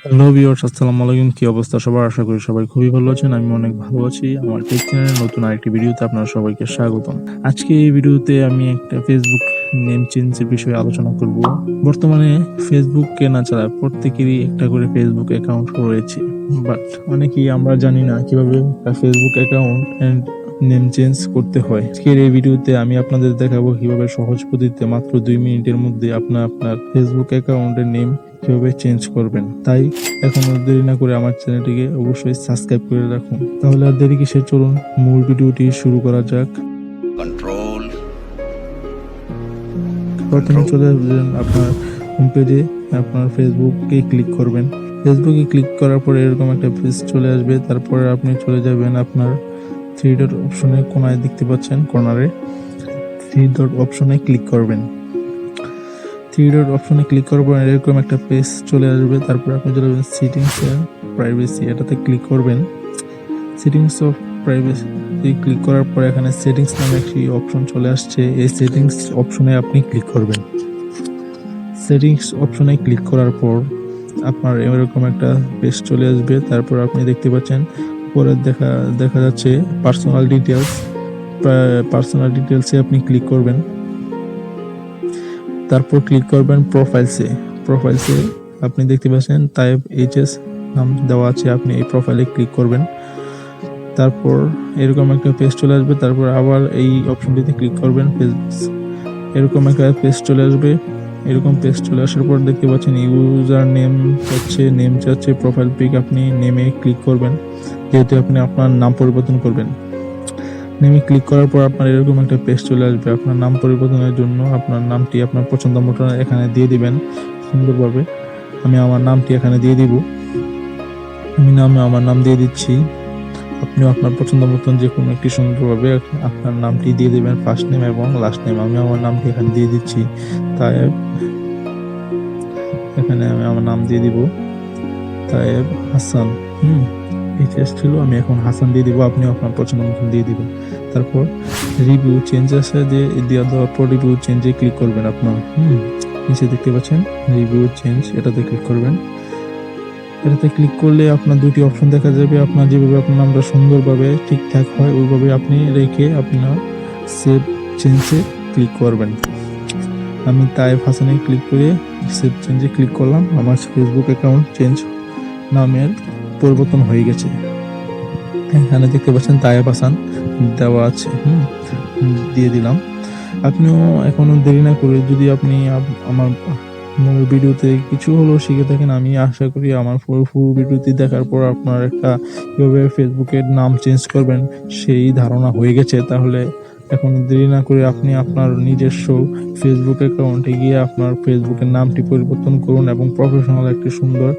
Hello viewers, আসসালামু আলাইকুম। কি অবস্থা সবার? আশা করি সবাই খুবই ভালো আছেন। আমি অনেক ভালো আছি। আমার টেক চ্যানেলের নতুন আরেকটি ভিডিওতে আপনারা সবাইকে স্বাগতম। আজকে এই ভিডিওতে আমি একটা ফেসবুক নেম চেঞ্জের বিষয়ে আলোচনা করব। বর্তমানে ফেসবুক কেনা ছাড়া প্রত্যেকেরই একটা করে ফেসবুক অ্যাকাউন্ট রয়েছে, বাট অনেকেই আমরা জানি না কিভাবে একটা ফেসবুক অ্যাকাউন্ট নেম চেঞ্জ করতে হয়। আজকের এই ভিডিওতে আমি আপনাদের দেখাবো কিভাবে সহজ পদ্ধতিতে মাত্র 2 মিনিটের মধ্যে আপনার ফেসবুক অ্যাকাউন্টের নেম কিভাবে চেঞ্জ করবেন। তাই এখন আর দেরি না করে আমার চ্যানেলটিকে অবশ্যই সাবস্ক্রাইব করে রাখুন। তাহলে আর দেরি কিসের, চলুন মূল ভিডিওটি শুরু করা যাক। কন্ট্রোল প্রথমে চলে আসবেন আপনার হোম পেজে, আপনার ফেসবুকে ক্লিক করবেন। ফেসবুকে ক্লিক করার পরে এরকম একটা পেজ চলে আসবে। তারপরে আপনি চলে যাবেন আপনার 3 ডট অপশনে, কোনায় দেখতে পাচ্ছেন কর্নারে 3 ডট অপশনে ক্লিক করবেন। 3 ডট অপশনে ক্লিক করার পর এরকম একটা পেজ চলে আসবে। তারপর আপনি চলে যাবেন সেটিংস এর প্রাইভেসি, এটাতে ক্লিক করবেন। সেটিংস অফ প্রাইভেসি ক্লিক করার পর এখানে সেটিংস নামে একটি অপশন চলে আসছে। এই সেটিংস অপশনে আপনি ক্লিক করবেন। সেটিংস অপশনে ক্লিক করার পর আপনার এরকম একটা পেজ চলে আসবে। তারপর আপনি দেখতে পাচ্ছেন উপরে দেখা যাচ্ছে পার্সোনাল ডিটেলস। পার্সোনাল ডিটেলসে আপনি ক্লিক করবেন। তারপর ক্লিক করবেন প্রোফাইলসে। প্রোফাইলসে আপনি দেখতে পাচ্ছেন তাইব এইচএস নাম দেওয়া আছে, আপনি এই প্রোফাইলে ক্লিক করবেন। তারপর এরকম একটা পেজ চলে আসবে। তারপর আবার এই অপশনটিতে ক্লিক করবেন। এরকম একটা পেজ চলে আসবে। এরকম পেজ চলে আসার পর দেখতে পাচ্ছেন ইউজার নেম চাচ্ছে প্রোফাইল পিক, আপনি নেমে ক্লিক করবেন, যেহেতু আপনি আপনার নাম পরিবর্তন করবেন। নেমে ক্লিক করার পর আপনার এরকম একটা পেজ চলে আসবে। আপনার নাম পরিবর্তনের জন্য আপনার নামটি আপনার পছন্দ মতো এখানে দিয়ে দিবেন সুন্দরভাবে। আমি আমার নামটি এখানে দিয়ে দিব। আমার নাম দিয়ে দিচ্ছি। আপনিও আপনার পছন্দ মতন যে কোনো একটি সুন্দরভাবে আপনার নামটি দিয়ে দেবেন, ফার্স্ট নেম এবং লাস্ট নেম। আমি আমার নামটি এখানে দিয়ে দিচ্ছি তায়েব। এখানে আমি আমার নাম দিয়ে দিব তায়েব হাসান। এইচএস ছিল, আমি এখন হাসান দিয়ে দিব। আপনিও আপনার পছন্দ মতন দিয়ে দিবেন। তারপর রিভিউ চেঞ্জ আছে, যে দেওয়ার পর রিভিউ চেঞ্জে ক্লিক করবেন। আপনার নিচে দেখতে পাচ্ছেন রিভিউ চেঞ্জ, এটাতে ক্লিক করবেন। এটাতে ক্লিক করলে আপনার দুটি অপশন দেখা যাবে। আপনার যেভাবে আপনার নামটা সুন্দরভাবে ঠিকঠাক হয় ওইভাবে আপনি রেখে আপনার সেভ চেঞ্জে ক্লিক করবেন। আমি তাইব হাসানে ক্লিক করে সেভ চেঞ্জে ক্লিক করলাম। আমার ফেসবুক অ্যাকাউন্ট চেঞ্জ নামের পরিবর্তন হয়ে গেছে। এখানে দেখতে পাচ্ছেন তাইব হাসান দেওয়া আছে, দিয়ে দিলাম। আপনিও এখনো দেরি না করে যদি আপনি আমার ভিডিওতে কিছু হলেও শিখে থাকেন, আমি আশা করি আমার ফুল ভিডিওটি দেখার পর আপনার একটা কিভাবে ফেসবুকের নাম চেঞ্জ করবেন সেই ধারণা হয়ে গেছে। তাহলে এখন দেরি না করে আপনি আপনার নিজস্ব ফেসবুক অ্যাকাউন্টে গিয়ে আপনার ফেসবুকের নামটি পরিবর্তন করুন এবং প্রফেশনাল একটি সুন্দর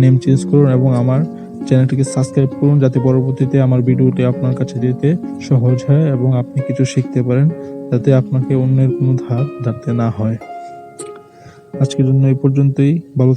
নেম চেঞ্জ করুন এবং আমার চ্যানেলটিকে সাবস্ক্রাইব করুন, যাতে পরবর্তীতে আমার ভিডিওটি আপনার কাছে যেতে সহজ হয় এবং আপনি কিছু শিখতে পারেন, যাতে আপনাকে অন্যের কোনো ধার ধারতে না হয়। আজকের জন্য এই পর্যন্তই। ভালো